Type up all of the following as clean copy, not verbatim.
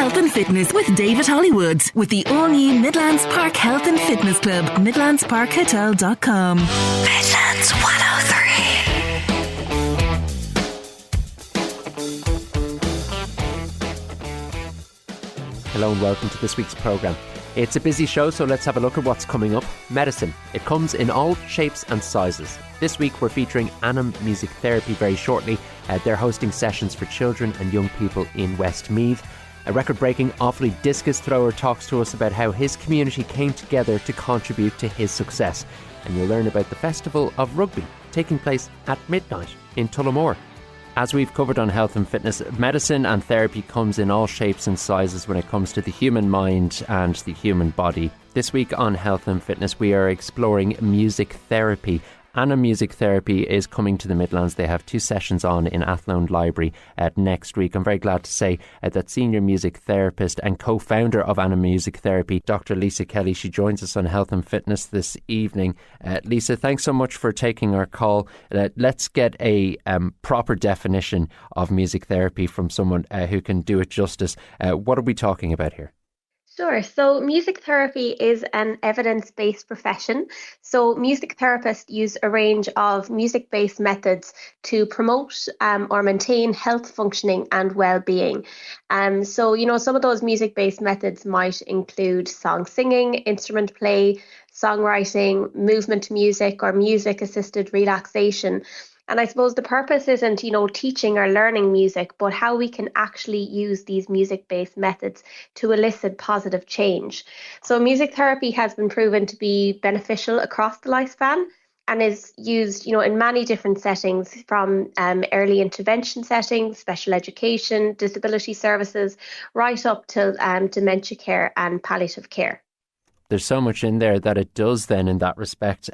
Health and Fitness with David Hollywood with the all-new Midlands Park Health and Fitness Club, midlandsparkhotel.com. Midlands 103. Hello and welcome to this week's programme. It's a busy show, so let's have a look at what's coming up. Medicine. It comes in all shapes and sizes. This week we're featuring Anam Music Therapy very shortly. They're hosting sessions for children and young people in Westmeath. A record-breaking Offaly discus thrower talks to us about how his community came together to contribute to his success. And you'll learn about the Festival of Rugby taking place at midnight in Tullamore. As we've covered on Health and Fitness, medicine and therapy comes in all shapes and sizes when it comes to the human mind and the human body. This week on Health and Fitness, we are exploring music therapy. Anam Music Therapy is coming to the Midlands. They have 2 sessions on in Athlone Library next week. I'm very glad to say that senior music therapist and co-founder of Anam Music Therapy, Dr. Lisa Kelly, she joins us on Health and Fitness this evening. Lisa, thanks so much for taking our call. Let's get a proper definition of music therapy from someone who can do it justice. What are we talking about here? Sure. So music therapy is an evidence-based profession. So music therapists use a range of music-based methods to promote or maintain health functioning and well-being. So, some of those music-based methods might include song singing, instrument play, songwriting, movement music, or music-assisted relaxation. And I suppose the purpose isn't, teaching or learning music, but how we can actually use these music-based methods to elicit positive change. So music therapy has been proven to be beneficial across the lifespan and is used, in many different settings, from early intervention settings, special education, disability services, right up to dementia care and palliative care. There's so much in there that it does then in that respect.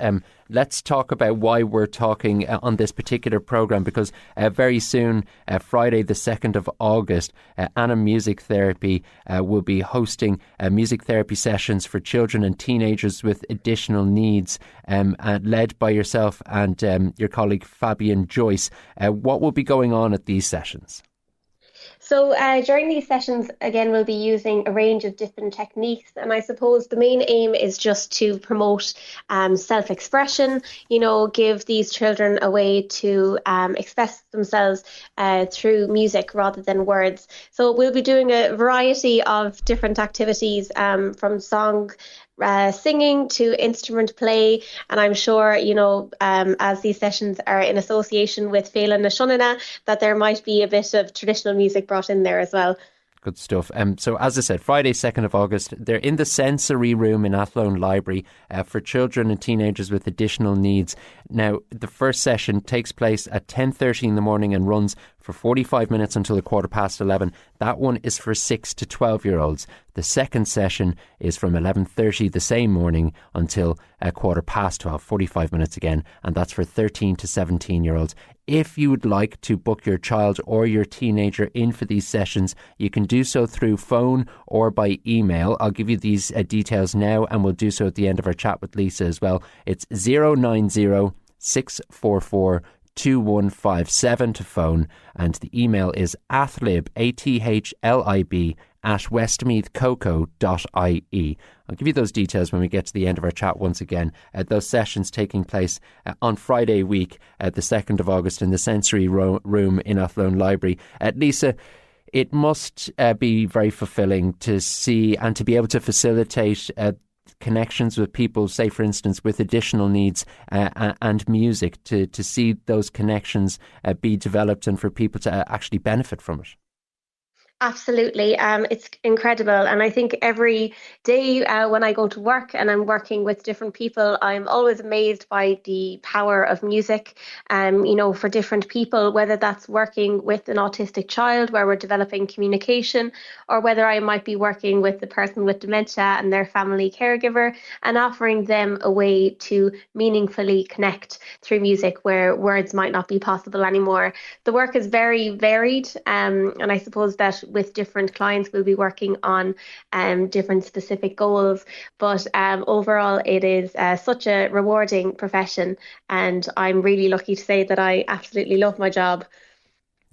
Let's talk about why we're talking on this particular programme, because very soon, Friday the 2nd of August, Anam Music Therapy will be hosting music therapy sessions for children and teenagers with additional needs, led by yourself and your colleague Fabian Joyce. What will be going on at these sessions? So during these sessions, again, we'll be using a range of different techniques. And I suppose the main aim is just to promote self-expression, give these children a way to express themselves through music rather than words. So we'll be doing a variety of different activities from song singing to instrument play, and I'm sure as these sessions are in association with Féile na Seananna, that there might be a bit of traditional music brought in there as well. Good stuff. So as I said, Friday 2nd of August, they're in the sensory room in Athlone Library for children and teenagers with additional needs. Now, the first session takes place at 10:30 in the morning and runs for 45 minutes until 11:15. That one is for 6 to 12-year-olds. The second session is from 11:30 the same morning until 12:15, 45 minutes again, and that's for 13 to 17-year-olds. If you would like to book your child or your teenager in for these sessions, you can do so through phone or by email. I'll give you these details now, and we'll do so at the end of our chat with Lisa as well. It's 090 644 2157 to phone, and the email is athlib, ATHLIB, at westmeathcoco.ie. I'll give you those details when we get to the end of our chat once again. Those sessions taking place on Friday week, the 2nd of August, in the sensory room in Athlone Library. Lisa, it must be very fulfilling to see and to be able to facilitate connections with people, say for instance with additional needs and music, to see those connections be developed and for people to actually benefit from it. Absolutely. It's incredible. And I think every day when I go to work and I'm working with different people, I'm always amazed by the power of music, for different people, whether that's working with an autistic child where we're developing communication, or whether I might be working with the person with dementia and their family caregiver and offering them a way to meaningfully connect through music where words might not be possible anymore. The work is very varied, and I suppose that with different clients we'll be working on different specific goals, but overall it is such a rewarding profession, and I'm really lucky to say that I absolutely love my job.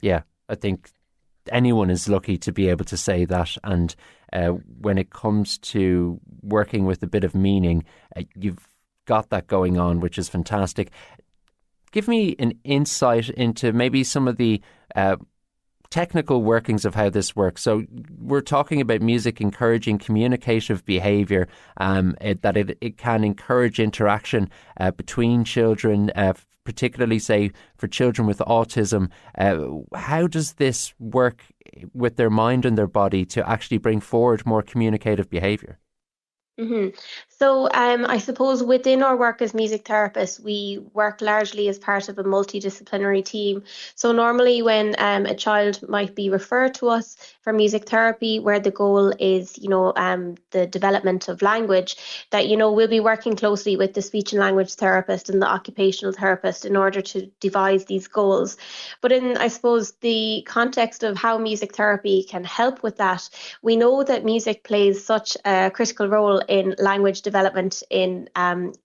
Yeah, I think anyone is lucky to be able to say that. And when it comes to working with a bit of meaning, you've got that going on, which is fantastic. Give me an insight into maybe some of the technical workings of how this works. So we're talking about music encouraging communicative behaviour, that it can encourage interaction between children, particularly, say, for children with autism. How does this work with their mind and their body to actually bring forward more communicative behaviour? So I suppose within our work as music therapists, we work largely as part of a multidisciplinary team. So normally when a child might be referred to us for music therapy, where the goal is, the development of language, that, we'll be working closely with the speech and language therapist and the occupational therapist in order to devise these goals. But in, I suppose, the context of how music therapy can help with that, we know that music plays such a critical role in language development in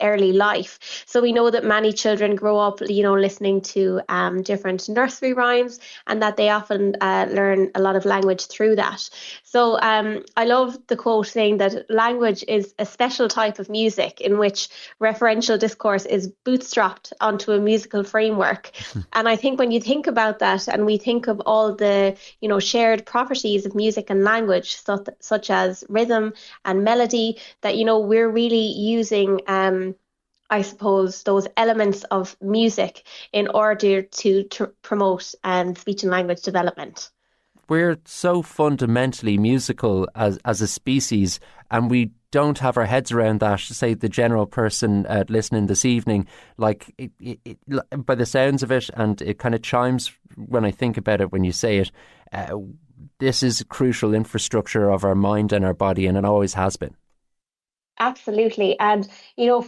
early life. So we know that many children grow up, listening to different nursery rhymes, and that they often learn a lot of language through that. So I love the quote saying that language is a special type of music in which referential discourse is bootstrapped onto a musical framework. And I think when you think about that, and we think of all the, shared properties of music and language, such as rhythm and melody, that, we're really using, I suppose, those elements of music in order to promote speech and language development. We're so fundamentally musical as a species, and we don't have our heads around that. Say the general person listening this evening, like it, by the sounds of it, and it kind of chimes when I think about it when you say it. This is a crucial infrastructure of our mind and our body, and it always has been. Absolutely. And,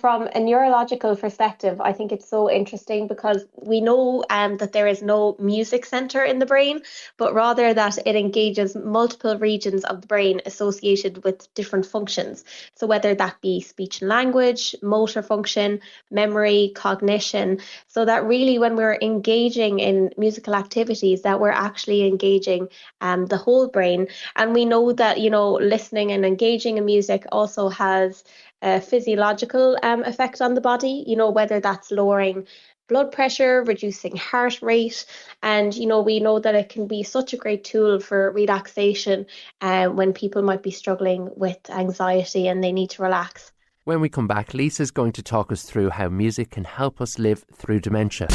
from a neurological perspective, I think it's so interesting because we know that there is no music center in the brain, but rather that it engages multiple regions of the brain associated with different functions. So whether that be speech and language, motor function, memory, cognition, so that really when we're engaging in musical activities, that we're actually engaging the whole brain. And we know that, listening and engaging in music also has a physiological effect on the body, whether that's lowering blood pressure, reducing heart rate. And, we know that it can be such a great tool for relaxation when people might be struggling with anxiety and they need to relax. When we come back, Lisa's going to talk us through how music can help us live through dementia.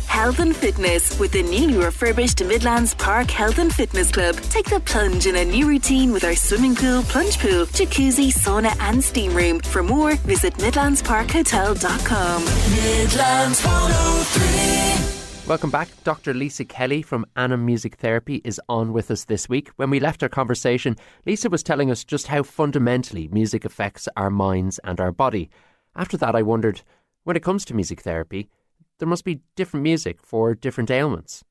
Health and fitness with the newly refurbished Midlands Park Health and Fitness Club. Take the plunge in a new routine with our swimming pool, plunge pool, jacuzzi, sauna and steam room. For more, visit midlandsparkhotel.com. Midlands 103. Welcome back. Dr. Lisa Kelly from Anam Music Therapy is on with us this week. When we left our conversation, Lisa was telling us just how fundamentally music affects our minds and our body. After that, I wondered, when it comes to music therapy, there must be different music for different ailments.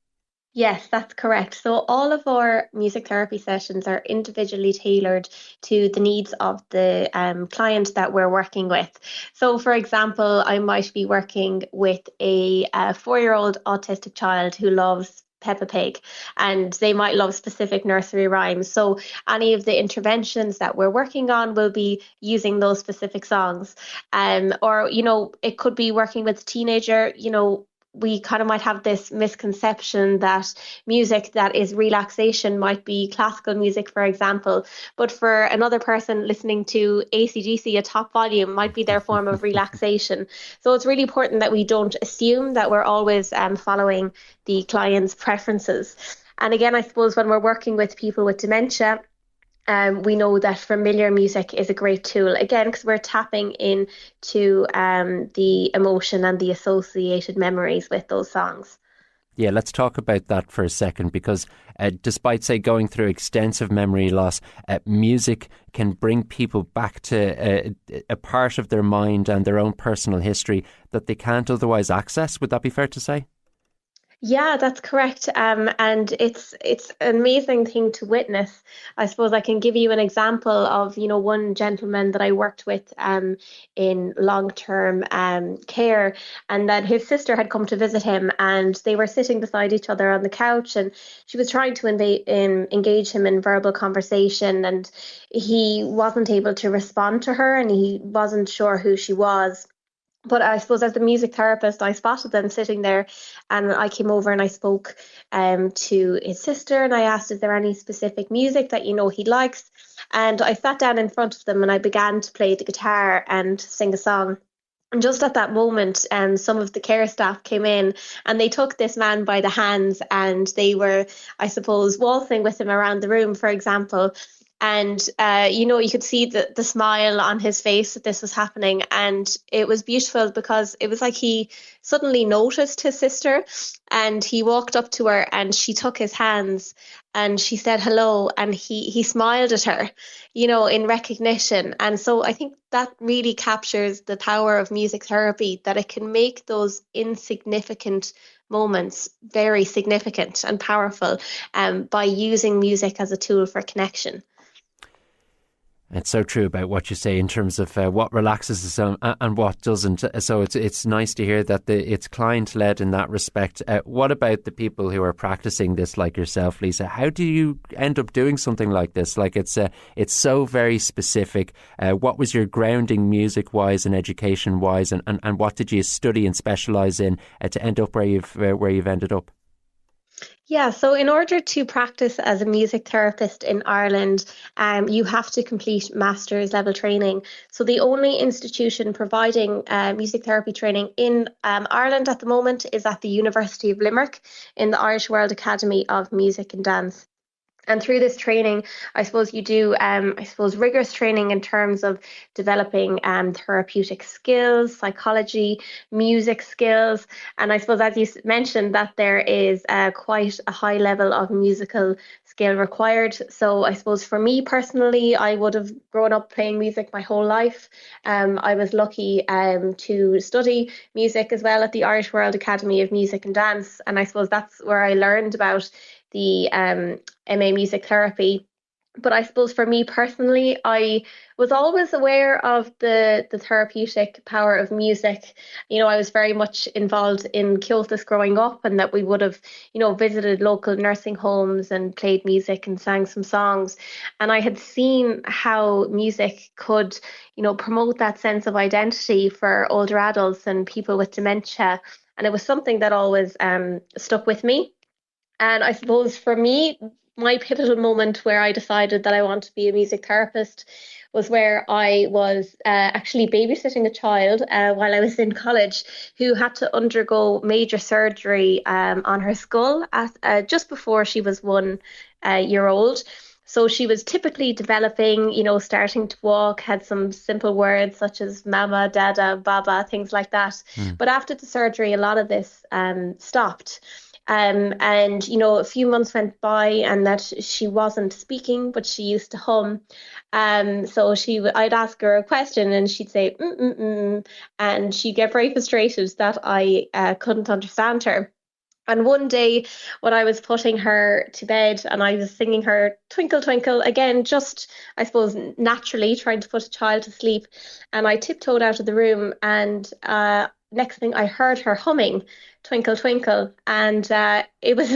Yes, that's correct. So all of our music therapy sessions are individually tailored to the needs of the client that we're working with. So for example, I might be working with a 4-year-old autistic child who loves Peppa Pig, and they might love specific nursery rhymes. So any of the interventions that we're working on will be using those specific songs. Or, it could be working with a teenager, we kind of might have this misconception that music that is relaxation might be classical music, for example. But for another person, listening to AC/DC at top volume might be their form of relaxation. So it's really important that we don't assume that we're always following the client's preferences. And again, I suppose when we're working with people with dementia, we know that familiar music is a great tool, again, because we're tapping into the emotion and the associated memories with those songs. Yeah, let's talk about that for a second, because despite, say, going through extensive memory loss, music can bring people back to a part of their mind and their own personal history that they can't otherwise access. Would that be fair to say? Yeah, that's correct. And it's an amazing thing to witness. I suppose I can give you an example of, one gentleman that I worked with in long-term care, and that his sister had come to visit him, and they were sitting beside each other on the couch, and she was trying to engage him in verbal conversation, and he wasn't able to respond to her, and he wasn't sure who she was. But I suppose as the music therapist, I spotted them sitting there, and I came over and I spoke to his sister, and I asked, "Is there any specific music that he likes?" And I sat down in front of them and I began to play the guitar and sing a song. And just at that moment, some of the care staff came in and they took this man by the hands and they were, I suppose, waltzing with him around the room, for example. And, you could see the smile on his face that this was happening. And it was beautiful because it was like he suddenly noticed his sister and he walked up to her and she took his hands and she said hello and he smiled at her, in recognition. And so I think that really captures the power of music therapy, that it can make those insignificant moments very significant and powerful by using music as a tool for connection. It's so true about what you say in terms of what relaxes us and what doesn't. So it's nice to hear that it's client led in that respect. What about the people who are practicing this, like yourself, Lisa? How do you end up doing something like this? Like it's so very specific. What was your grounding music wise and education wise, and what did you study and specialise in to end up where you've ended up? Yeah, so in order to practice as a music therapist in Ireland, you have to complete master's level training. So the only institution providing music therapy training in Ireland at the moment is at the University of Limerick in the Irish World Academy of Music and Dance. And through this training, I suppose you do, rigorous training in terms of developing therapeutic skills, psychology, music skills. And I suppose, as you mentioned, that there is quite a high level of musical skill required. So I suppose for me personally, I would have grown up playing music my whole life. I was lucky to study music as well at the Irish World Academy of Music and Dance. And I suppose that's where I learned about the MA Music Therapy. But I suppose for me personally, I was always aware of the therapeutic power of music. I was very much involved in Cultus growing up, and that we would have, visited local nursing homes and played music and sang some songs. And I had seen how music could, promote that sense of identity for older adults and people with dementia. And it was something that always stuck with me. And I suppose for me, my pivotal moment where I decided that I want to be a music therapist was where I was actually babysitting a child while I was in college who had to undergo major surgery on her skull just before she was 1 year old. So she was typically developing, starting to walk, had some simple words such as mama, dada, baba, things like that. But after the surgery, a lot of this stopped. And a few months went by and that she wasn't speaking, but she used to hum. So I'd ask her a question and she'd say and she'd get very frustrated that I couldn't understand her. And one day when I was putting her to bed and I was singing her Twinkle Twinkle, again, just, I suppose, naturally trying to put a child to sleep, and I tiptoed out of the room, and next thing I heard her humming Twinkle Twinkle, and it was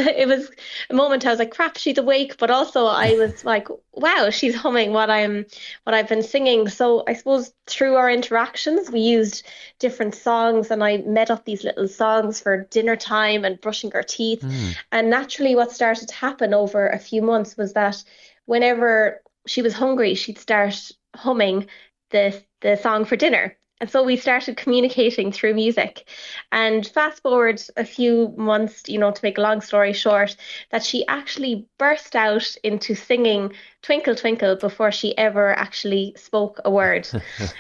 a moment I was like, crap, she's awake, but also I was like, wow, she's humming what I've been singing. So I suppose through our interactions we used different songs, and I made up these little songs for dinner time and brushing her teeth. And naturally what started to happen over a few months was that whenever she was hungry, she'd start humming the song for dinner. And so we started communicating through music. And fast forward a few months, to make a long story short, that she actually burst out into singing Twinkle Twinkle before she ever actually spoke a word.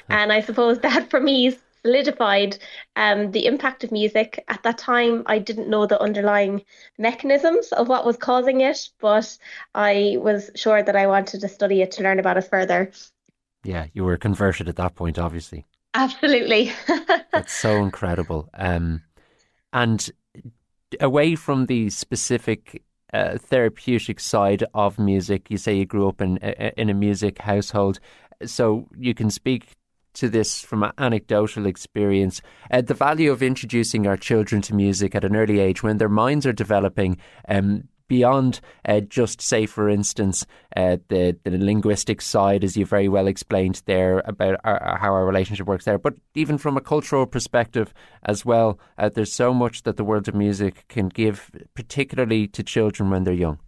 And I suppose that for me solidified the impact of music. At that time, I didn't know the underlying mechanisms of what was causing it, but I was sure that I wanted to study it to learn about it further. Yeah, you were converted at that point, obviously. Absolutely. That's so incredible. And away from the specific therapeutic side of music, you say you grew up in a music household, so you can speak to this from an anecdotal experience. The value of introducing our children to music at an early age when their minds are developing, beyond just, say, for instance, the linguistic side, as you very well explained there, about how our relationship works there, but even from a cultural perspective as well. There's so much that the world of music can give, particularly to children when they're young.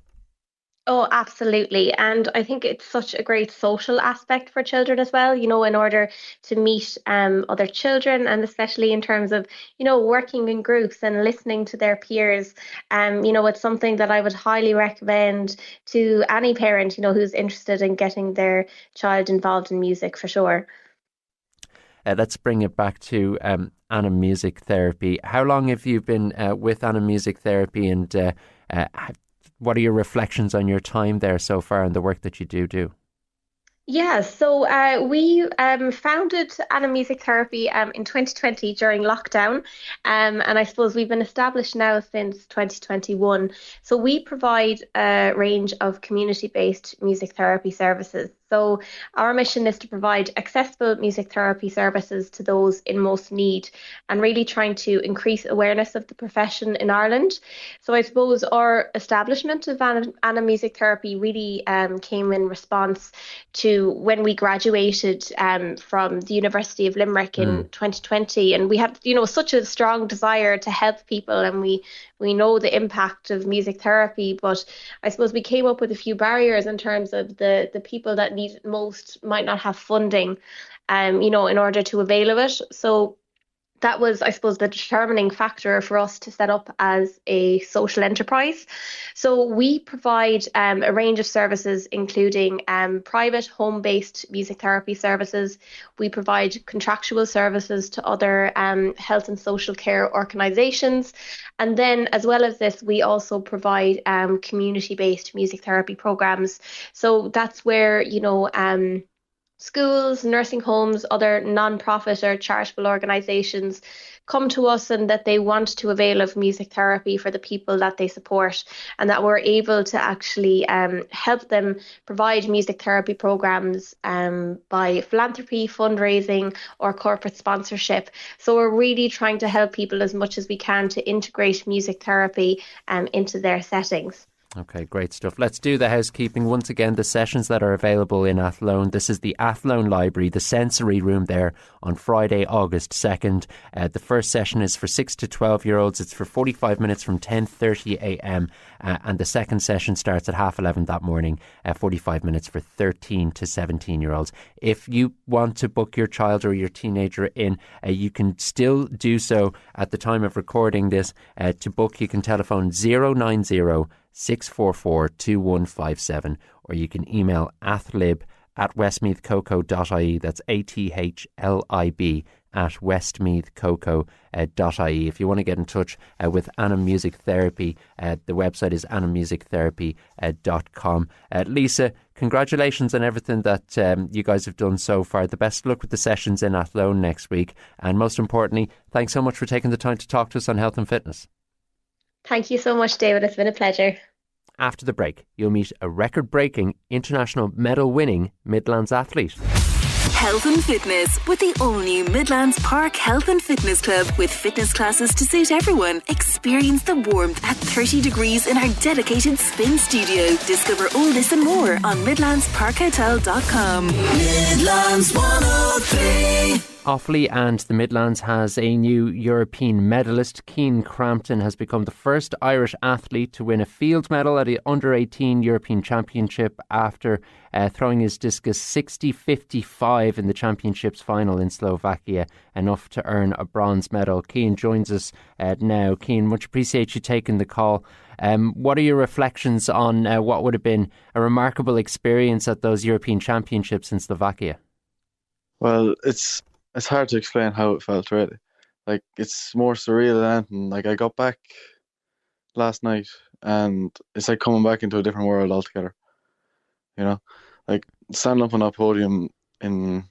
Oh, absolutely. And I think it's such a great social aspect for children as well, in order to meet other children, and especially in terms of, working in groups and listening to their peers. It's something that I would highly recommend to any parent, who's interested in getting their child involved in music, for sure. Let's bring it back to Anam Music Therapy. How long have you been with Anam Music Therapy, and what are your reflections on your time there so far and the work that you do? Yeah, so we founded Anam Music Therapy in 2020 during lockdown, and I suppose we've been established now since 2021. So we provide a range of community-based music therapy services. So our mission is to provide accessible music therapy services to those in most need, and really trying to increase awareness of the profession in Ireland. So I suppose our establishment of Anam Music Therapy really came in response to when we graduated from the University of Limerick in 2020, and we had such a strong desire to help people, and we know the impact of music therapy, but I suppose we came up with a few barriers in terms of the people that need it most might not have funding in order to avail of it. So that was, I suppose, the determining factor for us to set up as a social enterprise. So we provide a range of services, including private home-based music therapy services. We provide contractual services to other health and social care organisations. And then, as well as this, we also provide community-based music therapy programs. So that's where, schools, nursing homes, other non-profit or charitable organisations come to us, and that they want to avail of music therapy for the people that they support, and that we're able to actually help them provide music therapy programs by philanthropy, fundraising, or corporate sponsorship. So we're really trying to help people as much as we can to integrate music therapy into their settings. Okay, great stuff. Let's do the housekeeping. Once again, the sessions that are available in Athlone. This is the Athlone Library, the sensory room there, on Friday, August 2nd. The first session is for 6 to 12-year-olds. It's for 45 minutes from 10:30am. And the second session starts at 11:30 that morning, 45 minutes for 13 to 17-year-olds. If you want to book your child or your teenager in, you can still do so at the time of recording this. To book, you can telephone 090 644 2157, or you can email athlib@westmeathcoco.ie. That's ATHLIB at westmeathcoco.ie. If you want to get in touch with Anam Music Therapy, the website is anammusictherapy.com. Lisa, congratulations on everything that you guys have done so far. The best luck with the sessions in Athlone next week. And most importantly, thanks so much for taking the time to talk to us on health and fitness. Thank you so much, David. It's been a pleasure. After the break, you'll meet a record-breaking international medal-winning Midlands athlete. Health and fitness with the all-new Midlands Park Health and Fitness Club, with fitness classes to suit everyone. Experience the warmth at 30 degrees in our dedicated spin studio. Discover all this and more on midlandsparkhotel.com. Midlands 103. Offaly and the Midlands has a new European medalist. Cian Crampton has become the first Irish athlete to win a field medal at the Under-18 European Championship after throwing his discus 60-55 in the Championships final in Slovakia, enough to earn a bronze medal. Cian joins us now. Cian, much appreciate you taking the call. What are your reflections on what would have been a remarkable experience at those European Championships in Slovakia? Well, it's hard to explain how it felt, really. Like, it's more surreal than anything. Like, I got back last night, and it's like coming back into a different world altogether. Like, standing up on that podium in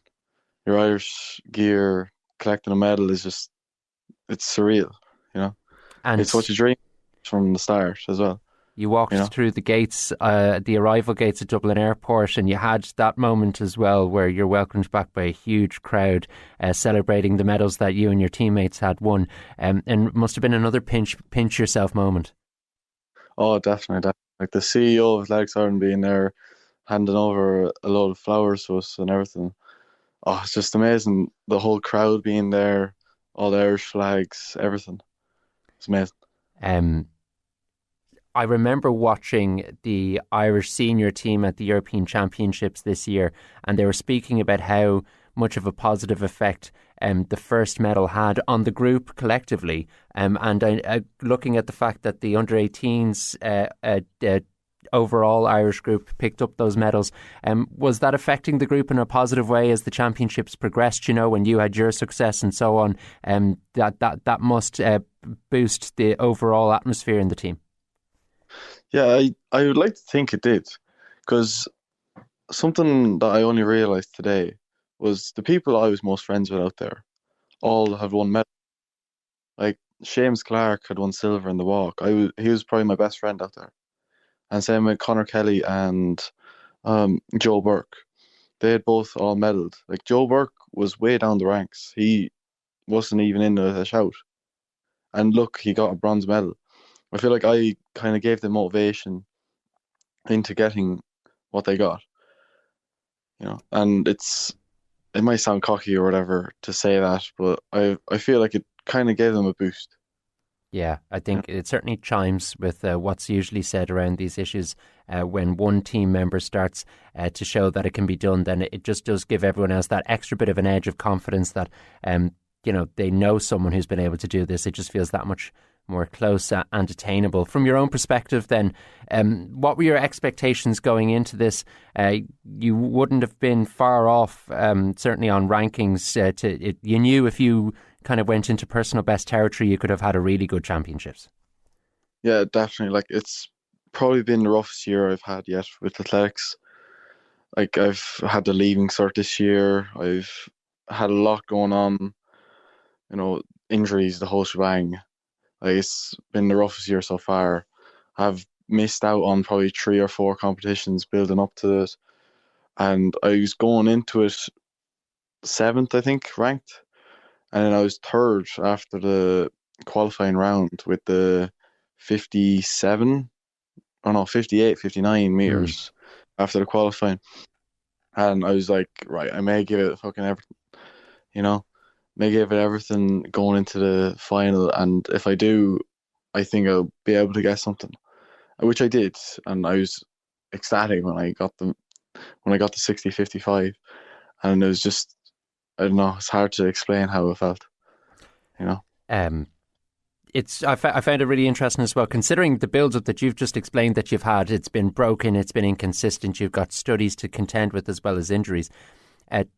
your Irish gear, collecting a medal is just, it's surreal, And it's what you dream. from the start as well. You walked You know? through the gates, the arrival gates at Dublin Airport, and you had that moment as well where you're welcomed back by a huge crowd celebrating the medals that you and your teammates had won. And it must have been another pinch yourself moment. Oh, definitely. Like the CEO of Athletics Ireland being there, handing over a load of flowers to us and everything. Oh, it's just amazing. The whole crowd being there, all the Irish flags, everything. It's amazing. Um, I remember watching the Irish senior team at the European Championships this year, and they were speaking about how much of a positive effect the first medal had on the group collectively. And looking at the fact that the under-18s overall Irish group picked up those medals, was that affecting the group in a positive way as the championships progressed? You know, when you had your success and so on, that must boost the overall atmosphere in the team. Yeah, I would like to think it did, because something that I only realised today was the people I was most friends with out there all had won medals. Like Seamus Clark had won silver in the walk. He was probably my best friend out there. And same with Conor Kelly and Joe Burke. They had both all medalled. Like Joe Burke was way down the ranks. He wasn't even in the shout. And look, he got a bronze medal. I feel like I kind of gave them motivation into getting what they got. You know, and it might sound cocky or whatever to say that, but I feel like it kind of gave them a boost. Yeah, I think it certainly chimes with what's usually said around these issues. When one team member starts to show that it can be done, then it just does give everyone else that extra bit of an edge of confidence that, they know someone who's been able to do this. It just feels that much more close and attainable. From your own perspective then, what were your expectations going into this? You wouldn't have been far off, certainly on rankings. You knew if you kind of went into personal best territory, you could have had a really good championships. Yeah, definitely. Like it's probably been the roughest year I've had yet with athletics. Like I've had the leaving cert this year. I've had a lot going on, injuries, the whole shebang. Like it's been the roughest year so far. I've missed out on probably 3 or 4 competitions building up to it. And I was going into it 7th, I think, ranked. And then I was 3rd after the qualifying round with the 58, 59 meters after the qualifying. And I was like, right, I may give it fucking everything, may give it everything going into the final. And if I do, I think I'll be able to get something, which I did. And I was ecstatic when I got the 60-55. And it was just, I don't know, it's hard to explain how it felt, I found it really interesting as well, considering the build-up that you've just explained that you've had. It's been broken, it's been inconsistent, you've got studies to contend with as well as injuries.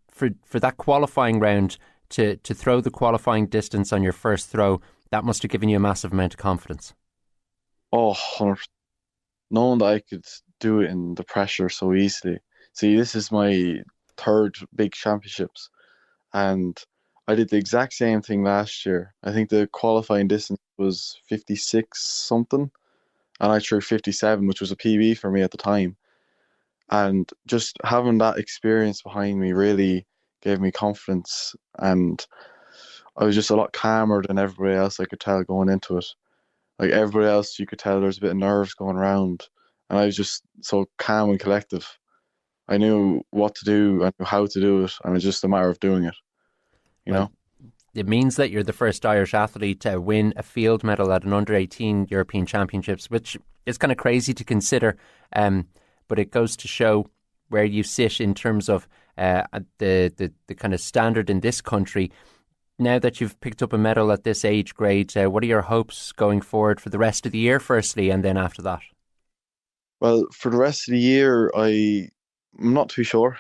For that qualifying round, to throw the qualifying distance on your first throw, that must have given you a massive amount of confidence. Oh, 100%. Knowing that I could do it in the pressure so easily. See, this is my 3rd big championships, and I did the exact same thing last year. I think the qualifying distance was 56 something, and I threw 57, which was a PB for me at the time. And just having that experience behind me really gave me confidence, and I was just a lot calmer than everybody else, I could tell, going into it. Like everybody else, you could tell there was a bit of nerves going around, and I was just so calm and collective. I knew what to do, I knew how to do it, and it's just a matter of doing it. It means that you're the first Irish athlete to win a field medal at an under-18 European Championships, which is kind of crazy to consider, but it goes to show where you sit in terms of the kind of standard in this country. Now that you've picked up a medal at this age grade, what are your hopes going forward for the rest of the year, firstly, and then after that? Well, for the rest of the year, I'm not too sure.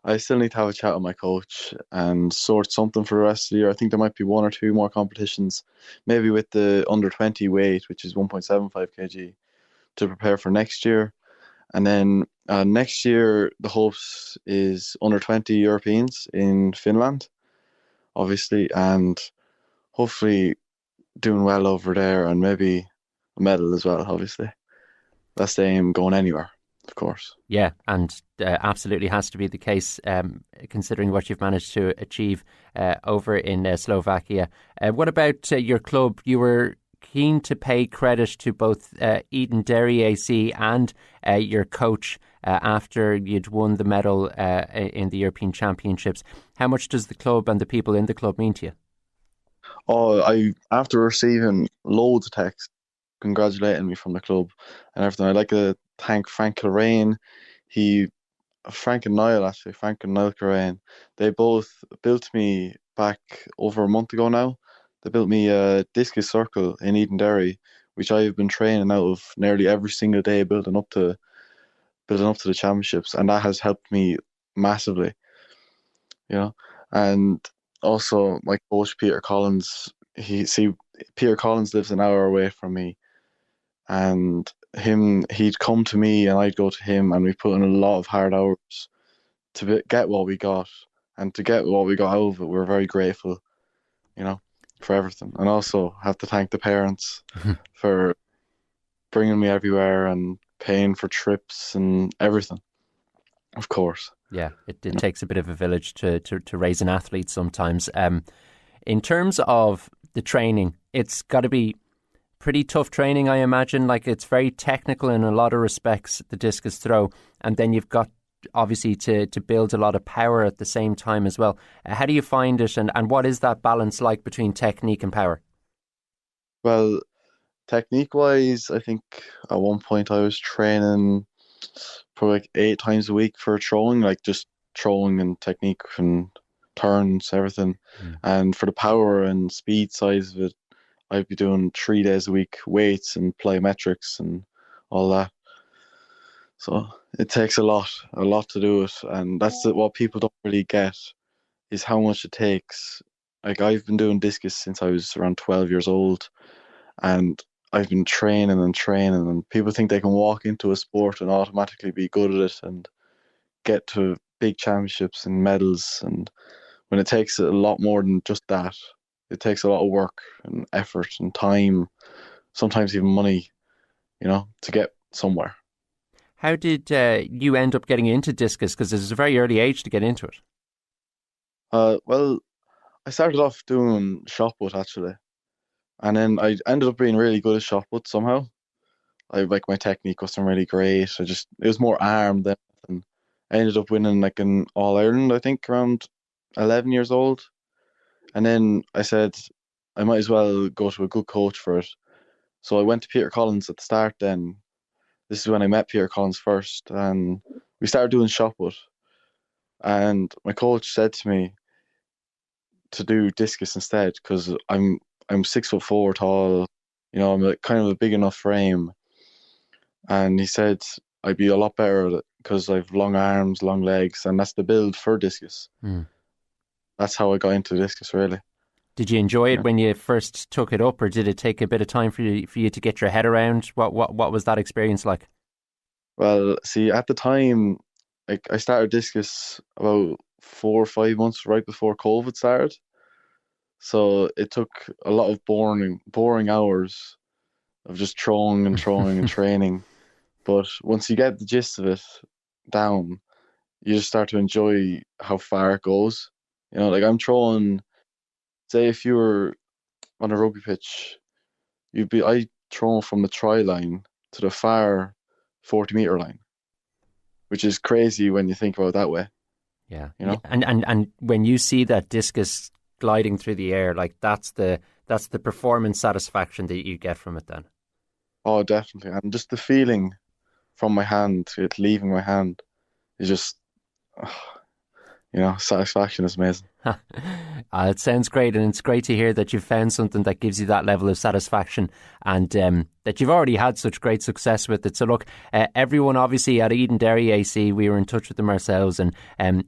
I still need to have a chat with my coach and sort something for the rest of the year. I think there might be 1 or 2 more competitions, maybe with the under 20 weight, which is 1.75 kg, to prepare for next year. And then next year, the hopes is under 20 Europeans in Finland, obviously, and hopefully doing well over there, and maybe a medal as well, obviously. That's the aim going anywhere, of course. Yeah, and absolutely has to be the case, considering what you've managed to achieve over in Slovakia. What about your club? You were keen to pay credit to both Eden Derry AC and your coach after you'd won the medal in the European Championships. How much does the club and the people in the club mean to you? After receiving loads of texts congratulating me from the club and everything, I'd like to thank Frank Kilrain. Frank and Niall Kilrain, they both built me back over a month ago now. They built me a discus circle in Eden Derry, which I've been training out of nearly every single day building up to the championships, and that has helped me massively, And also my coach Peter Collins, Peter Collins lives an hour away from me, and he'd come to me and I'd go to him, and we put in a lot of hard hours to get what we got, and to get what we got out of it, we're very grateful, for everything. And also have to thank the parents for bringing me everywhere and paying for trips and everything, of course. Yeah, it takes a bit of a village to raise an athlete sometimes. In terms of the training, it's got to be pretty tough training, I imagine. Like, it's very technical in a lot of respects, the discus throw, and then you've got obviously to build a lot of power at the same time as well. How do you find it, and what is that balance like between technique and power? Well, technique-wise, I think at one point I was training probably like 8 times a week for throwing, like just throwing and technique and turns, everything. And for the power and speed side of it, I'd be doing 3 days a week weights and plyometrics and all that. So it takes a lot to do it, and that's what people don't really get, is how much it takes. Like, I've been doing discus since I was around 12 years old, and I've been training, and people think they can walk into a sport and automatically be good at it and get to big championships and medals, and when it takes a lot more than just that. It takes a lot of work and effort and time, sometimes even money, to get somewhere. How did you end up getting into discus? Because it's a very early age to get into it. Well, I started off doing shot put, actually. And then I ended up being really good at shot put somehow. My technique wasn't really great. It was more arm than anything. I ended up winning like an All-Ireland, I think, around 11 years old. And then I said I might as well go to a good coach for it. So I went to Peter Collins at the start then. This is when I met Peter Collins first, and we started doing shot put. And my coach said to me to do discus instead, because I'm 6'4" tall, I'm kind of a big enough frame. And he said I'd be a lot better at it because I've long arms, long legs, and that's the build for discus. That's how I got into discus, really. Did you enjoy it when you first took it up, or did it take a bit of time for you to get your head around? What was that experience like? Well, see, at the time, I started discus about 4 or 5 months right before COVID started. So it took a lot of boring hours of just throwing and training. But once you get the gist of it down, you just start to enjoy how far it goes. I'm throwing, say if you were on a rugby pitch, I throw from the try line to the far 40-metre line, which is crazy when you think about it that way. Yeah. And when you see that discus gliding through the air, like that's the performance satisfaction that you get from it then. Oh, definitely. And just the feeling from my hand, it leaving my hand, is just, satisfaction is amazing. It sounds great, and it's great to hear that you've found something that gives you that level of satisfaction, and that you've already had such great success with it. So look, everyone obviously at Eden Derry AC, we were in touch with them ourselves, and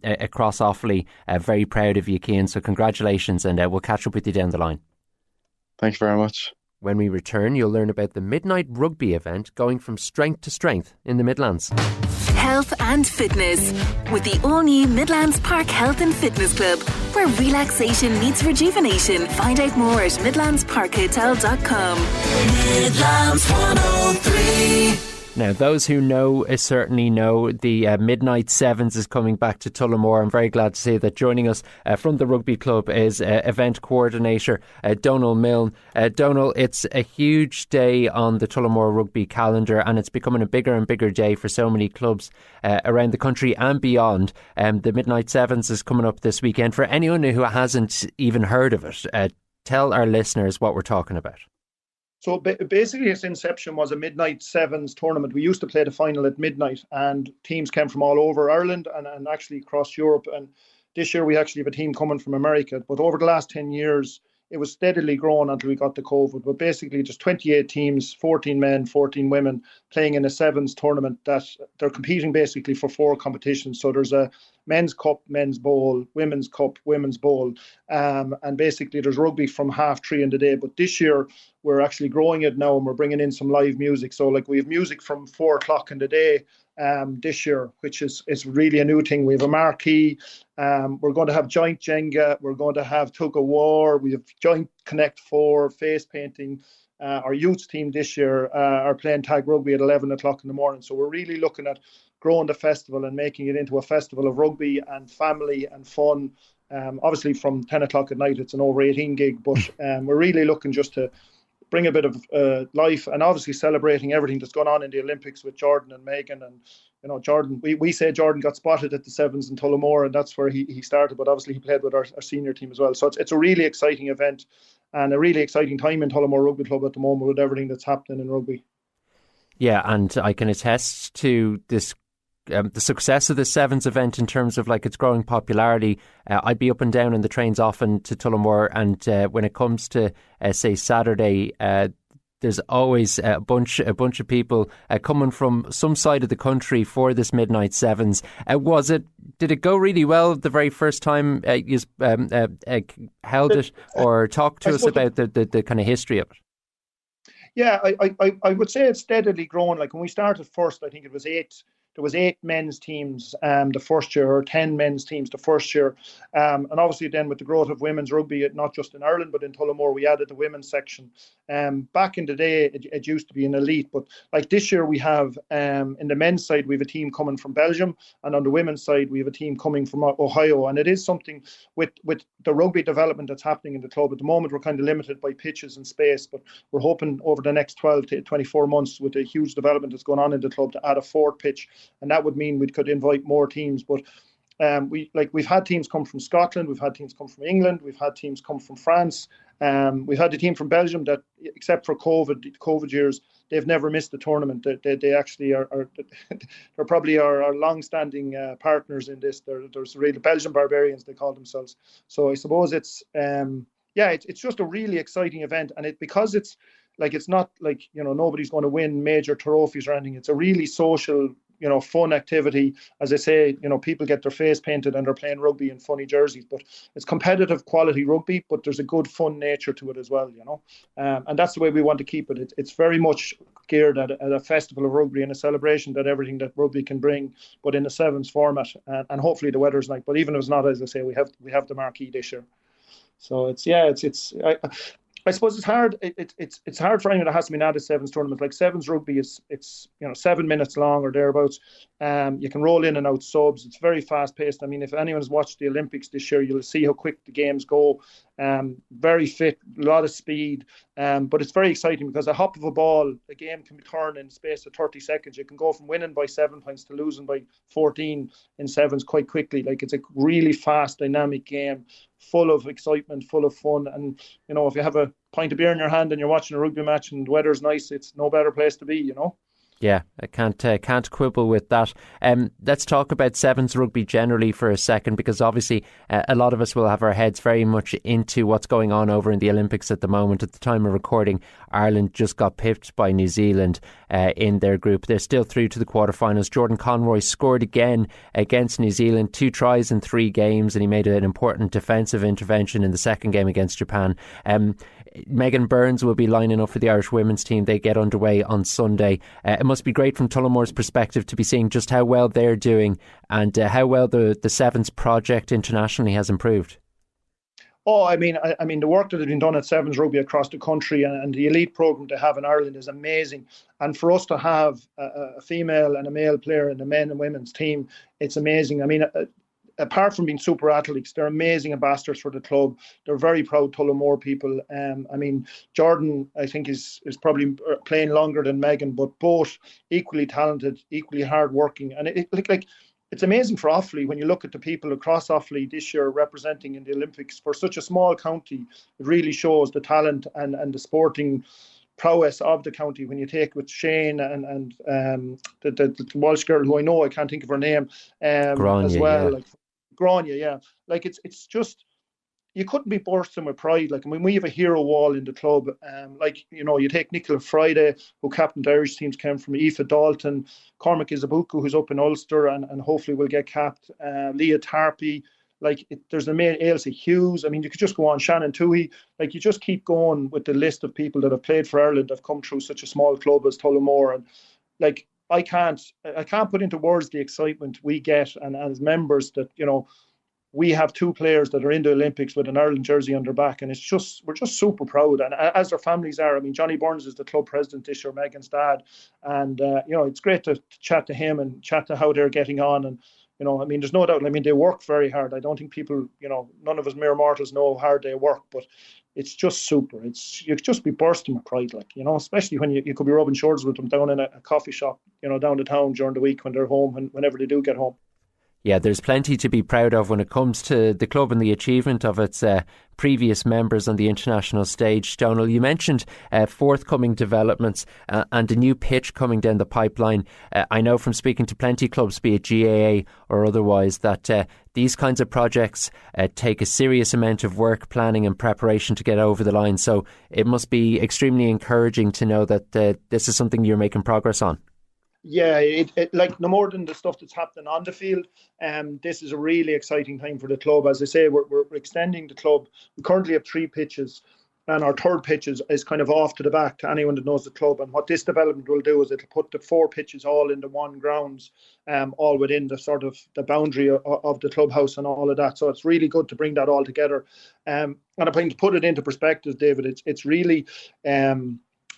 across Offaly, very proud of you, Cian. So congratulations, and we'll catch up with you down the line. Thank you very much. When we return, you'll learn about the Midnight Rugby event going from strength to strength in the Midlands. Health and fitness with the all-new Midlands Park Health and Fitness Club. where relaxation meets rejuvenation. Find out more at midlandsparkhotel.com. Midlands 103. Now, those who know certainly know the Midnight Sevens is coming back to Tullamore. I'm very glad to say that joining us from the rugby club is event coordinator Donal Milne. Donal, it's a huge day on the Tullamore rugby calendar, and it's becoming a bigger and bigger day for so many clubs around the country and beyond. The Midnight Sevens is coming up this weekend. For anyone who hasn't even heard of it, tell our listeners what we're talking about. So basically its inception was a Midnight Sevens tournament. We used to play the final at midnight, and teams came from all over Ireland and actually across Europe. And this year we actually have a team coming from America. But over the last 10 years, it was steadily growing until we got the COVID. But basically just 28 teams, 14 men, 14 women, playing in a sevens tournament that they're competing basically for 4 competitions. So there's a men's cup, men's bowl, women's cup, women's bowl. And basically there's rugby from 3:30 in the day. But this year we're actually growing it now, and we're bringing in some live music. So like we have music from 4:00 in the day this year, which is really a new thing. We have a marquee. We're going to have joint Jenga. We're going to have tug of war. We have joint Connect 4, face painting. Our youth team this year are playing tag rugby at 11 o'clock in the morning. So we're really looking at growing the festival and making it into a festival of rugby and family and fun. Obviously from 10 o'clock at night, it's an over 18 gig, but we're really looking just to bring a bit of life, and obviously celebrating everything that's gone on in the Olympics with Jordan and Megan. And Jordan, we say Jordan got spotted at the Sevens in Tullamore, and that's where he started, but obviously he played with our senior team as well. So it's a really exciting event and a really exciting time in Tullamore Rugby Club at the moment with everything that's happening in rugby. Yeah, and I can attest to this the success of the Sevens event in terms of like its growing popularity. I'd be up and down in the trains often to Tullamore, and when it comes to say Saturday, there's always a bunch of people coming from some side of the country for this Midnight Sevens. Did it go really well the very first time you held it, or talk to us about the kind of history of it? Yeah, I would say it's steadily grown. Like when we started first, I think it was 8. There was 8 men's teams the first year, or 10 men's teams the first year. And obviously then with the growth of women's rugby, not just in Ireland, but in Tullamore, we added the women's section. Back in the day, it used to be an elite. But like this year, we have, in the men's side, we have a team coming from Belgium. And on the women's side, we have a team coming from Ohio. And it is something with the rugby development that's happening in the club. At the moment, we're kind of limited by pitches and space. But we're hoping over the next 12 to 24 months, with a huge development that's going on in the club, to add a 4th pitch. And that would mean we could invite more teams. But we've had teams come from Scotland, we've had teams come from England, we've had teams come from France. We've had the team from Belgium that, except for COVID years, they've never missed a tournament. They actually are they're probably our long-standing partners in this. There's really Belgian barbarians, they call themselves. So I suppose it's just a really exciting event, and because it's not like nobody's going to win major trophies or anything. It's a really social, fun activity. As I say, people get their face painted and they're playing rugby in funny jerseys, but it's competitive quality rugby, but there's a good fun nature to it as well, and that's the way we want to keep it. It's very much geared at a festival of rugby and a celebration that everything that rugby can bring, but in a sevens format, and hopefully the weather's nice. But even if it's not, as I say, we have the marquee this year. So I suppose it's hard. It's hard for anyone that has to be in a sevens tournament. Like sevens rugby it's 7 minutes long or thereabouts. You can roll in and out subs. It's very fast paced. I mean, if anyone's watched the Olympics this year, you'll see how quick the games go. Very fit, a lot of speed. But it's very exciting because a hop of a ball, a game can be turned in the space of 30 seconds. You can go from winning by 7 points to losing by 14 in sevens quite quickly. Like it's a really fast, dynamic game, full of excitement, full of fun. And if you have a pint of beer in your hand and you're watching a rugby match and the weather's nice, it's no better place to be, Yeah, I can't quibble with that. Let's talk about sevens rugby generally for a second, because obviously a lot of us will have our heads very much into what's going on over in the Olympics at the moment. At the time of recording, Ireland just got pipped by New Zealand in their group. They're still through to the quarterfinals. Jordan Conroy scored again against New Zealand, 2 tries in 3 games, and he made an important defensive intervention in the second game against Japan. Megan Burns will be lining up for the Irish women's team. They get underway on Sunday. It must be great from Tullamore's perspective to be seeing just how well they're doing and how well the Sevens project internationally has improved. Oh, I mean, the work that has been done at Sevens Rugby across the country and the elite program they have in Ireland is amazing. And for us to have a female and a male player in the men and women's team, it's amazing. I mean, apart from being super athletes, they're amazing ambassadors for the club. They're very proud Tullamore people. I mean, Jordan, I think, is probably playing longer than Megan, but both equally talented, equally hardworking. And it's amazing for Offaly when you look at the people across Offaly this year representing in the Olympics. For such a small county, it really shows the talent and the sporting prowess of the county. When you take with Shane and the Walsh girl, who I know I can't think of her name, Grania, as well. yeah. Like Grania, yeah. Like it's just, you couldn't be bursting with pride. Like, I mean, we have a hero wall in the club. Like, you know, you take Nicola Friday, who captained the Irish teams, came from Aoife Dalton, Cormac Izabuku, who's up in Ulster and hopefully will get capped, Leah Tarpey. Like, there's the main Ailsa Hughes. I mean, you could just go on, Shannon Toohey. Like, you just keep going with the list of people that have played for Ireland, have come through such a small club as Tullamore. And like, I can't put into words the excitement we get, and as members that, you know, we have two players that are in the Olympics with an Ireland jersey on their back, and we're just super proud. And as their families are, I mean, Johnny Burns is the club president this year, Megan's dad, and you know, it's great to chat to him and chat to how they're getting on. And you know, I mean, there's no doubt. I mean, they work very hard. I don't think people, you know, none of us mere mortals know how hard they work, but it's just super. You could just be bursting with pride, like, you know, especially when you could be rubbing shoulders with them down in a coffee shop, you know, down the town during the week when they're home, whenever they do get home. Yeah, there's plenty to be proud of when it comes to the club and the achievement of its previous members on the international stage. Donal, you mentioned forthcoming developments and a new pitch coming down the pipeline. I know from speaking to plenty of clubs, be it GAA or otherwise, that these kinds of projects take a serious amount of work, planning and preparation to get over the line. So it must be extremely encouraging to know that this is something you're making progress on. Yeah, it like, no more than the stuff that's happening on the field. This is a really exciting time for the club. As I say, we're extending the club. We currently have 3 pitches, and our third pitch is kind of off to the back to anyone that knows the club. And what this development will do is it'll put the 4 pitches all into one grounds, all within the sort of the boundary of the clubhouse and all of that. So it's really good to bring that all together. And I think, to put it into perspective, David, it's really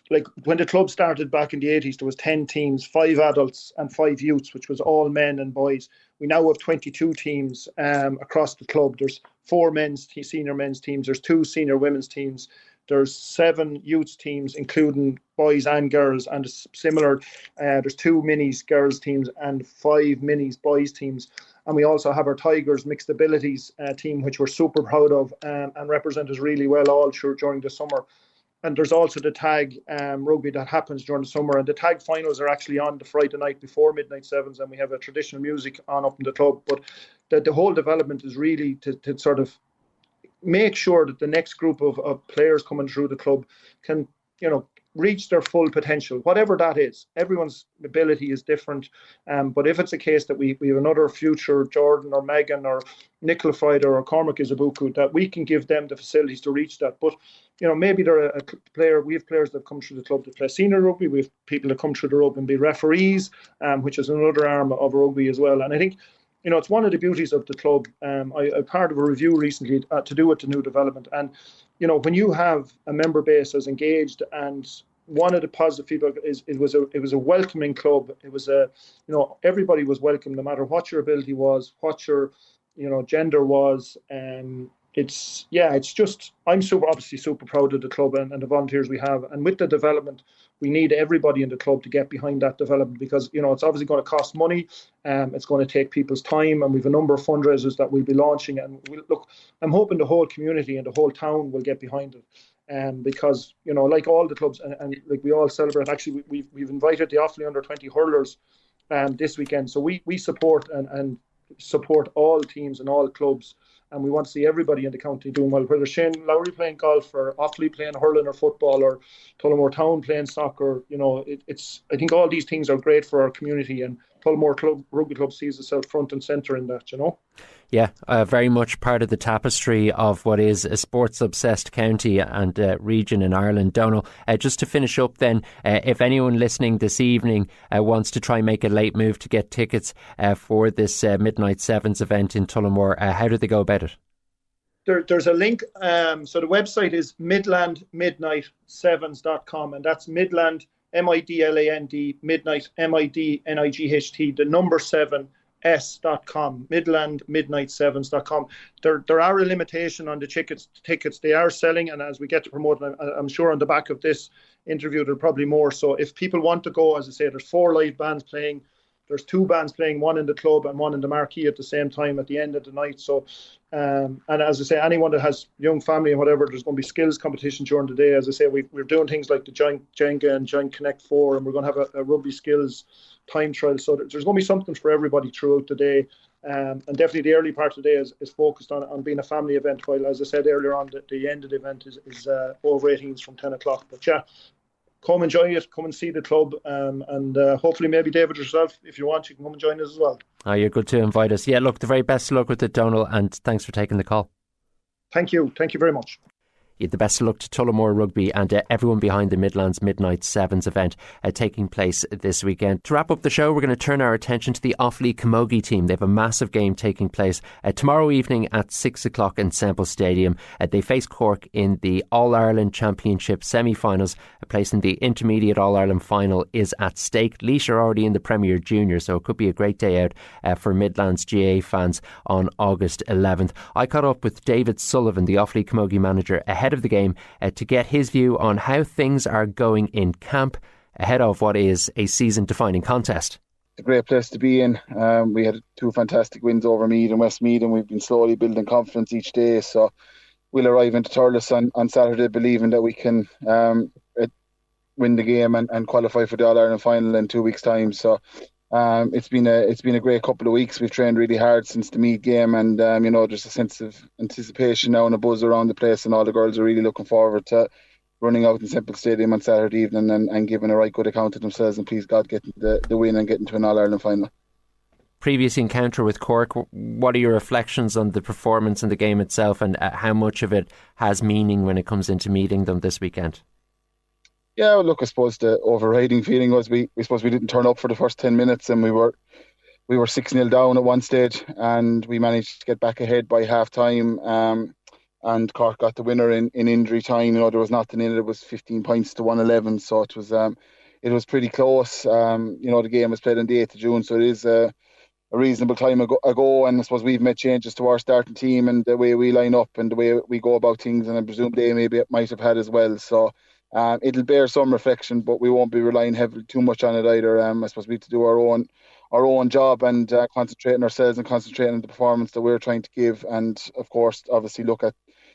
like when the club started back in the 80s, there was 10 teams, 5 adults and 5 youths, which was all men and boys. We now have 22 teams across the club. There's 4 senior men's teams. There's 2 senior women's teams. There's 7 youth teams, including boys and girls. And similar, there's 2 minis girls teams and 5 minis boys teams. And we also have our Tigers mixed abilities team, which we're super proud of and represent us really well all through during the summer. And there's also the tag rugby that happens during the summer. And the tag finals are actually on the Friday night before Midnight Sevens, and we have a traditional music on up in the club. But the whole development is really to sort of make sure that the next group of players coming through the club can, you know, reach their full potential, whatever that is. Everyone's ability is different. But if it's a case that we have another future Jordan or Megan or Nicola Friday or Cormac Izabuku, that we can give them the facilities to reach that. But, you know, maybe they're a player. We have players that come through the club to play senior rugby. We have people that come through the rugby and be referees, which is another arm of rugby as well. And I think, you know, it's one of the beauties of the club. I'm part of a review recently to do with the new development. And, you know, when you have a member base as engaged, and one of the positive feedback is it was a welcoming club. It was everybody was welcome, no matter what your ability was, what your, you know, gender was. It's just, I'm obviously super proud of the club and the volunteers we have. And with the development, we need everybody in the club to get behind that development, because, you know, it's obviously going to cost money. It's going to take people's time, and we have a number of fundraisers that we'll be launching. And I'm hoping the whole community and the whole town will get behind it. Because, you know, like all the clubs, and like we all celebrate. Actually, we've invited the Offaly under-20 hurlers this weekend. So we support and support all teams and all clubs. And we want to see everybody in the county doing well, whether Shane Lowry playing golf or Offaly playing hurling or football or Tullamore Town playing soccer. You know, I think all these things are great for our community, and Tullamore Rugby Club sees itself front and centre in that, you know. Yeah, very much part of the tapestry of what is a sports-obsessed county and region in Ireland. Donal, just to finish up then, if anyone listening this evening wants to try and make a late move to get tickets for this Midnight Sevens event in Tullamore, how do they go about it? There's a link. So the website is midlandmidnight7s.com, and that's Midland, MIDLAND, Midnight, MIDNIGHT, the number 7s.com, midlandmidnight7s.com. There are a limitation on the tickets. They are selling, and as we get to promote, I'm sure on the back of this interview there'll probably more. So if people want to go, as I say, there's 4 live bands playing. There's 2 bands playing, one in the club and one in the marquee at the same time at the end of the night. So, and as I say, anyone that has young family and whatever, there's going to be skills competition during the day. As I say, we're doing things like the Giant Jenga and Giant Connect 4, and we're going to have a rugby skills time trial. So there's going to be something for everybody throughout the day. And definitely the early part of the day is focused on being a family event, while, as I said earlier on, the end of the event is over 18s from 10 o'clock. But yeah, come enjoy it, come and see the club, and hopefully maybe David yourself, if you want, you can come and join us as well. Oh, you're good to invite us. Yeah, look, the very best of luck with it, Donal, and thanks for taking the call. Thank you very much. The best of luck to Tullamore Rugby and everyone behind the Midlands Midnight Sevens event taking place this weekend. To wrap up the show, we're going to turn our attention to the Offaly Camogie team. They have a massive game taking place tomorrow evening at 6 o'clock in Semple Stadium. They face Cork in the All-Ireland Championship semi-finals. A place in the Intermediate All-Ireland final is at stake. Laois are already in the Premier Junior, so it could be a great day out for Midlands GA fans on August 11th. I caught up with David Sullivan, the Offaly Camogie manager, ahead of the game to get his view on how things are going in camp ahead of what is a season-defining contest. It's a great place to be in. We had 2 fantastic wins over Meath and Westmeath, and we've been slowly building confidence each day. So we'll arrive into Thurles on Saturday believing that we can win the game and qualify for the All-Ireland final in 2 weeks' time. So it's been a great couple of weeks. We've trained really hard since the Meath game, and there's a sense of anticipation now and a buzz around the place, and all the girls are really looking forward to running out in Semple Stadium on Saturday evening and giving a right good account of themselves, and please God getting the win and getting to an All-Ireland final. Previous encounter with Cork, what are your reflections on the performance in the game itself, and how much of it has meaning when it comes into meeting them this weekend? Yeah, well, look, I suppose the overriding feeling was we didn't turn up for the first 10 minutes, and we were 6-0 down at one stage, and we managed to get back ahead by half time, and Cork got the winner in injury time. There was nothing in it. It was 15 points to 111, so it was pretty close. The game was played on the 8th of June, so it is a reasonable time ago, and I suppose we've made changes to our starting team and the way we line up and the way we go about things, and I presume they might have had as well. So it'll bear some reflection, but we won't be relying heavily too much on it either. I suppose we have to do our own job and concentrate on ourselves and concentrate on the performance that we're trying to give, and of course obviously look at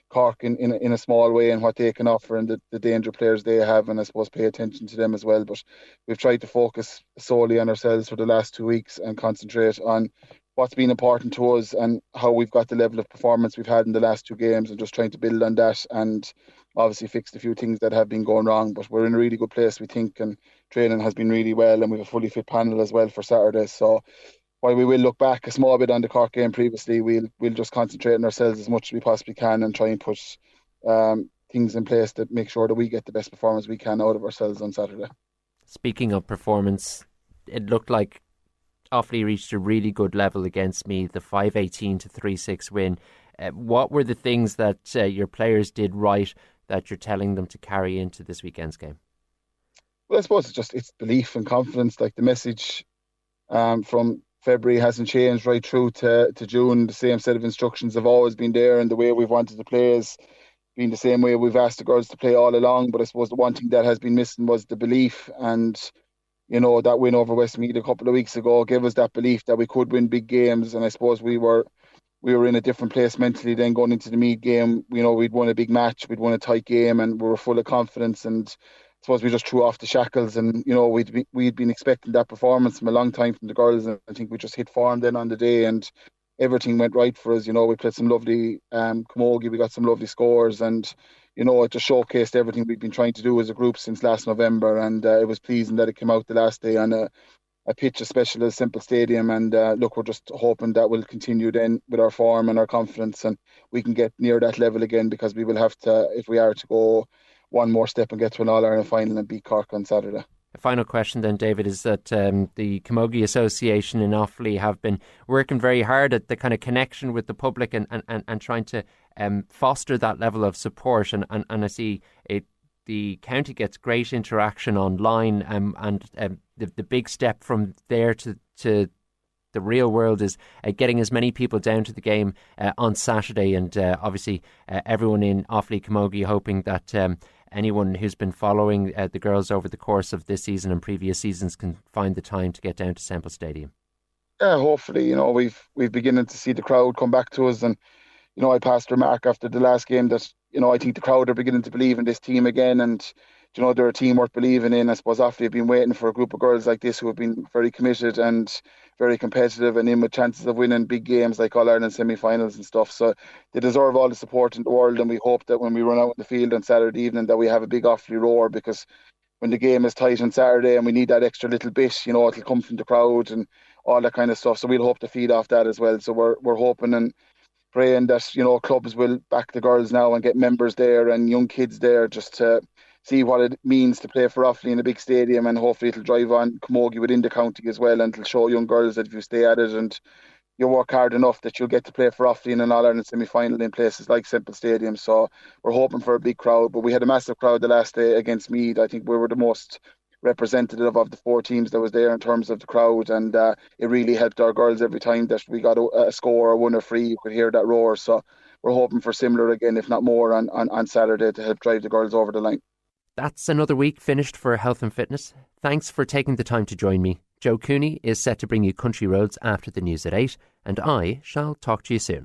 Cork in a small way and what they can offer and the danger players they have, and I suppose pay attention to them as well. But we've tried to focus solely on ourselves for the last 2 weeks and concentrate on what's been important to us and how we've got the level of performance we've had in the last 2 games, and just trying to build on that and obviously fixed a few things that have been going wrong. But we're in a really good place, we think, and training has been really well, and we have a fully fit panel as well for Saturday. So while we will look back a small bit on the Cork game previously, we'll just concentrate on ourselves as much as we possibly can and try and put things in place that make sure that we get the best performance we can out of ourselves on Saturday. Speaking of performance, it looked like Offaly reached a really good level against me, the 5-18 to 3-6 win. What were the things that your players did right that you're telling them to carry into this weekend's game? Well, I suppose it's belief and confidence. Like the message from February hasn't changed right through to June. The same set of instructions have always been there, and the way we've wanted to play has been the same way we've asked the girls to play all along. But I suppose the one thing that has been missing was the belief, and that win over Westmeath a couple of weeks ago gave us that belief that we could win big games. And I suppose we were in a different place mentally then going into the Meath game. We'd won a big match, we'd won a tight game, and we were full of confidence, and I suppose we just threw off the shackles, and we'd been expecting that performance from a long time from the girls, and I think we just hit form then on the day, and everything went right for us. We played some lovely camogie, we got some lovely scores, and it just showcased everything we've been trying to do as a group since last November, and it was pleasing that it came out the last day on a pitch as special as Semple Stadium. And look, we're just hoping that will continue then with our form and our confidence, and we can get near that level again, because we will have to, if we are to go one more step and get to an All-Ireland final and beat Cork on Saturday. A final question then, David, is that the Camogie Association in Offaly have been working very hard at the kind of connection with the public and trying to foster that level of support. And I see the county gets great interaction online, and the big step from there to the real world is getting as many people down to the game on Saturday. And obviously everyone in Offaly Camogie hoping that anyone who's been following the girls over the course of this season and previous seasons can find the time to get down to Semple Stadium. Yeah, hopefully, we've beginning to see the crowd come back to us, and I passed a remark after the last game that I think the crowd are beginning to believe in this team again, and they're a team worth believing in. I suppose Offaly have been waiting for a group of girls like this who have been very committed and very competitive and in with chances of winning big games like All-Ireland semi-finals and stuff. So they deserve all the support in the world, and we hope that when we run out in the field on Saturday evening that we have a big Offaly roar, because when the game is tight on Saturday and we need that extra little bit, it'll come from the crowd and all that kind of stuff. So we'll hope to feed off that as well. So we're hoping and praying that clubs will back the girls now and get members there and young kids there just to see what it means to play for Offaly in a big stadium, and hopefully it'll drive on Camogie within the county as well, and it'll show young girls that if you stay at it and you work hard enough that you'll get to play for Offaly in an All-Ireland semi-final in places like Semple Stadium. So we're hoping for a big crowd, but we had a massive crowd the last day against Meath. I think we were the most representative of the four teams that was there in terms of the crowd, and it really helped our girls every time that we got a score or won or free. You could hear that roar. So we're hoping for similar again, if not more, on Saturday to help drive the girls over the line. That's another week finished for Health and Fitness. Thanks for taking the time to join me. Joe Cooney is set to bring you Country Roads after the news at 8, and I shall talk to you soon.